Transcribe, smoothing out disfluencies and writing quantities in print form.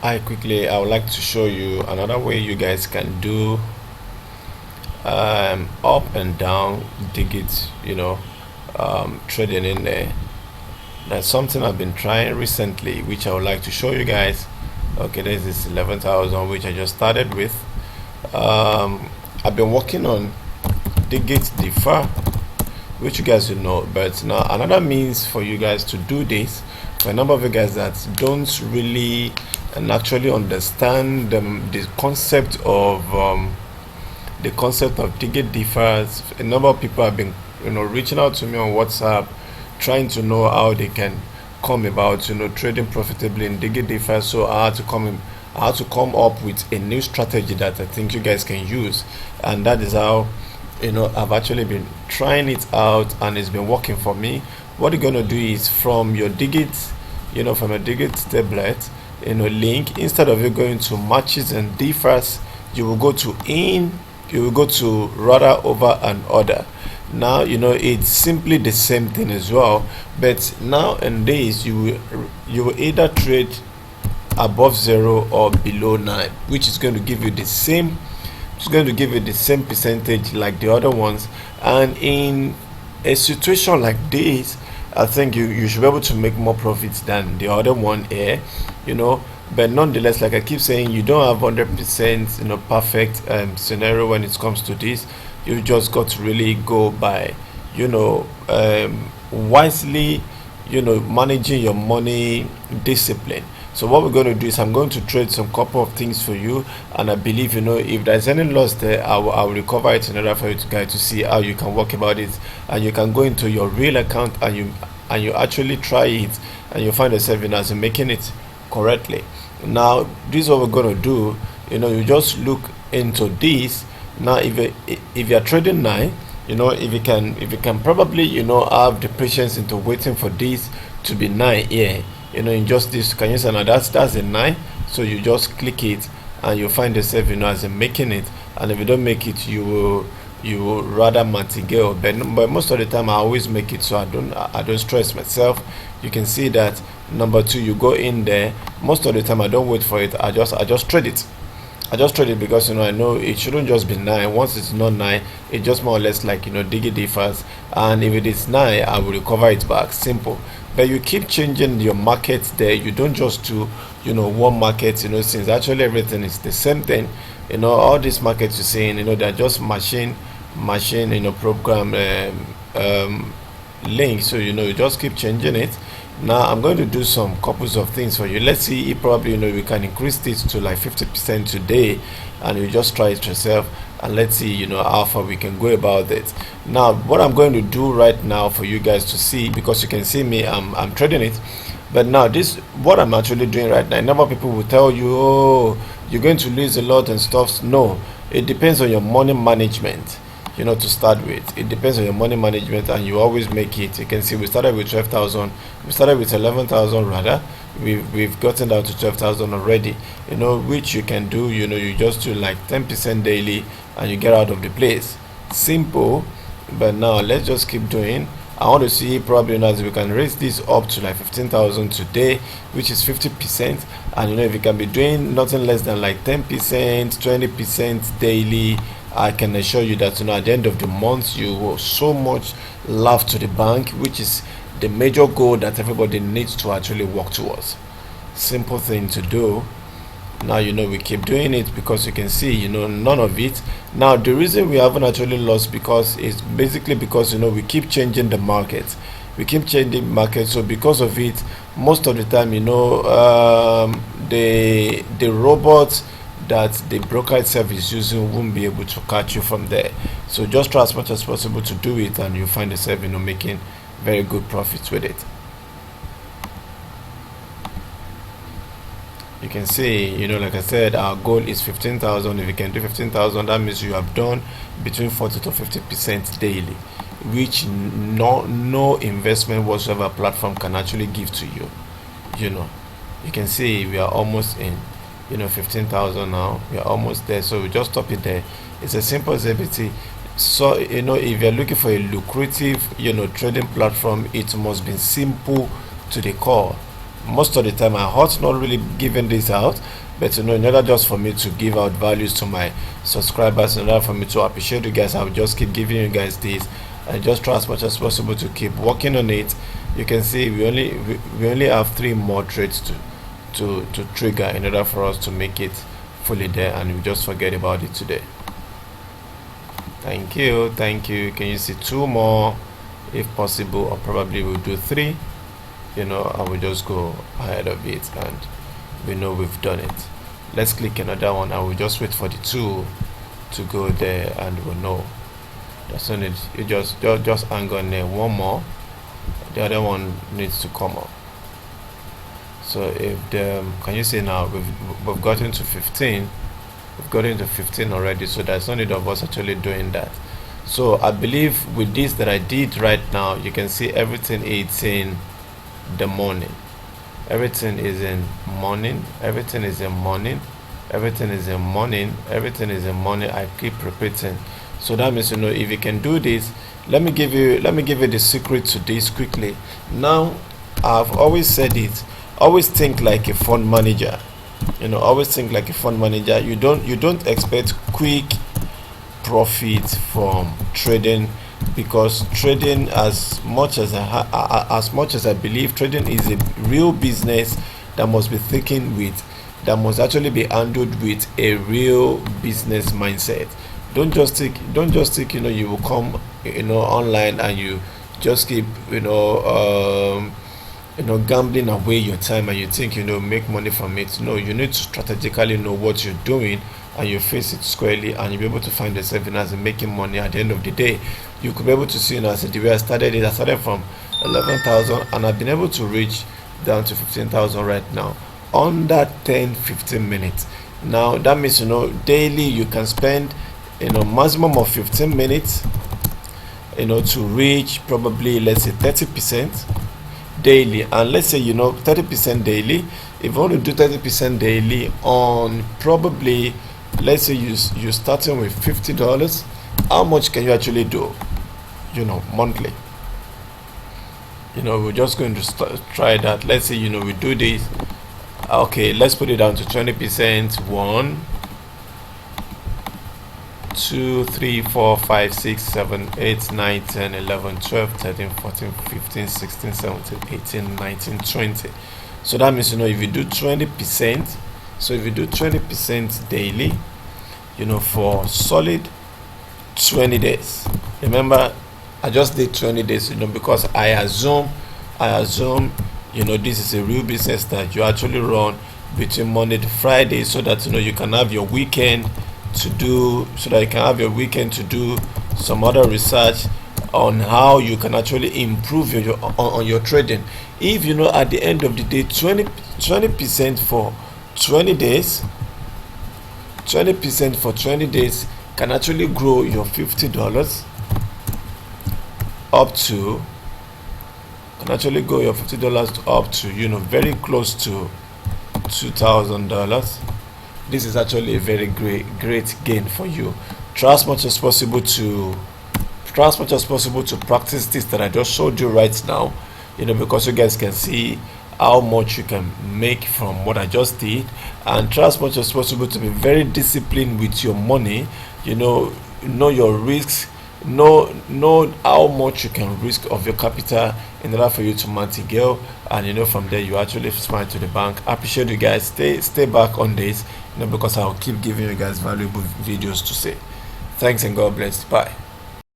I would like to show you another way you guys can do up and down digits, trading in there. That's something I've been trying recently, which I would like to show you guys. Okay, there's this 11,000 which I just started with. I've been working on digit differ, which you guys will know, but now another means for you guys to do this, for a number of you guys that don't really and actually understand the concept of digit differs. A number of people have been reaching out to me on WhatsApp, trying to know how they can come about trading profitably in digit differs. So I had to come up with a new strategy that I think you guys can use, and that is how I've actually been trying it out, and it's been working for me. What you're going to do is, from your digit tablet link, instead of you going to matches and differs, you will go to rather over and order. Now it's simply the same thing as well, but nowadays you will either trade above 0 or below 9, which is going to give you the same percentage like the other ones. And in a situation like this, I think you should be able to make more profits than the other one here, but nonetheless, like I keep saying, you don't have 100% perfect scenario when it comes to this. You just got to really go by wisely, managing your money discipline. So what we're going to do is, I'm going to trade some couple of things for you, and I believe if there's any loss there, I will recover it in order for you to see how you can work about it, and you can go into your real account and you actually try it, and you find yourself as you're making it correctly. Now this is what we're going to do. You just look into this. Now if you're trading 9, if you can probably have the patience into waiting for this to be 9 here, in just this, can you say now that's a 9? So you just click it and you find yourself as in making it. And if you don't make it, you will rather matigate, but most of the time I always make it, so I don't stress myself. You can see that number 2, you go in there. Most of the time I don't wait for it, I just trade it. Because I know it shouldn't just be 9. Once it's not 9, it's just more or less like digit differs, and if it is 9, I will recover it back. Simple. But you keep changing your markets there. You don't just do one market, since actually everything is the same thing. All these markets you're seeing, they're just machine program links. So you just keep changing it. Now I'm going to do some couples of things for you. Let's see if probably we can increase this to like 50% today, and you just try it yourself, and let's see how far we can go about it. Now what I'm going to do right now for you guys to see, because you can see me, I'm trading it. But now this, what I'm actually doing right now, a number of people will tell you, oh, you're going to lose a lot and stuff. No, it depends on your money management. To start with, it depends on your money management, and you always make it. You can see we started with 12,000, we started with 11,000 rather. We've gotten down to 12,000 already, which you can do. You just do like 10% daily and you get out of the place. Simple. But now let's just keep doing. I want to see probably as we can raise this up to like 15,000 today, which is 50%. And if you can be doing nothing less than like 10%, 20% daily, I can assure you that at the end of the month you will so much laugh to the bank, which is the major goal that everybody needs to actually work towards. Simple thing to do. Now we keep doing it, because you can see none of it. Now the reason we haven't actually lost, because it's basically because we keep changing the market. So because of it, most of the time the robots that the broker itself is using won't be able to catch you from there. So just try as much as possible to do it, and you find yourself making very good profits with it. You can see like I said, our goal is 15,000. If you can do 15,000, that means you have done between 40 to 50% daily, which no investment whatsoever platform can actually give to you. You can see we are almost in 15,000 now. We are almost there, so we just stop it there. It's as simple as everything. So if you're looking for a lucrative trading platform, it must be simple to the core. most of the time I hurt not really giving this out, but in order just for me to give out values to my subscribers, in order for me to appreciate you guys, I will just keep giving you guys this and just try as much as possible to keep working on it. You can see we only have 3 more trades to trigger in order for us to make it fully there, and we just forget about it today. Thank you. Can you see 2 more if possible, or probably we'll do 3, I will just go ahead of it and we know we've done it. Let's click another one. I will just wait for the 2 to go there and we'll know. That's not it. You just hang on there. 1 more, the other one needs to come up. So if can you see now we've gotten to 15. We've gotten to 15 already, so there's no need of us actually doing that. So I believe with this that I did right now, you can see everything is in the morning. Everything is in morning. Everything is in morning. Everything is in morning. Everything is in morning. I keep repeating. So that means, if you can do this, let me give you the secret to this quickly. Now, I've always said it. Always think like a fund manager. Always think like a fund manager. You don't expect quick profit from trading, because trading, as much as I believe, trading is a real business that must be taken with, that must actually be handled with a real business mindset. Don't just think you will come online and you just keep gambling away your time and you think make money from it. No, you need to strategically know what you're doing and you face it squarely, and you'll be able to find yourself as making money at the end of the day. You could be able to see, as the way I started from 11,000 and I've been able to reach down to 15,000 right now under 10-15 minutes. Now that means daily you can spend maximum of 15 minutes to reach probably, let's say, 30% daily. And let's say 30% daily. If you want to do 30% daily on probably, let's say you're starting with $50, how much can you actually do monthly? We're just going to try that. Let's say we do this. Okay, let's put it down to 20%. 1, 2, 3, 4, 5, 6, 7, 8, 9, 10, 11, 12, 13, 14, 15, 16, 17, 18, 19, 20. So that means if you do 20%, so if you do 20% daily, for solid 20 days. Remember, I just did 20 days, because I assume this is a real business that you actually run between Monday to Friday, so that you can have your weekend to do, some other research on how you can actually improve on your trading. If at the end of the day 20% for 20 days, 20% for 20 days can actually grow your $50 up to, very close to $2,000. This is actually a very great gain for you. Try as much as possible to practice this that I just showed you right now, because you guys can see how much you can make from what I just did. And try as much as possible to be very disciplined with your money. Know your risks, know how much you can risk of your capital in order for you to martingale, and from there you actually smile to the bank. I appreciate you guys. Stay back on this, because I'll keep giving you guys valuable videos to see. Thanks and God bless. Bye.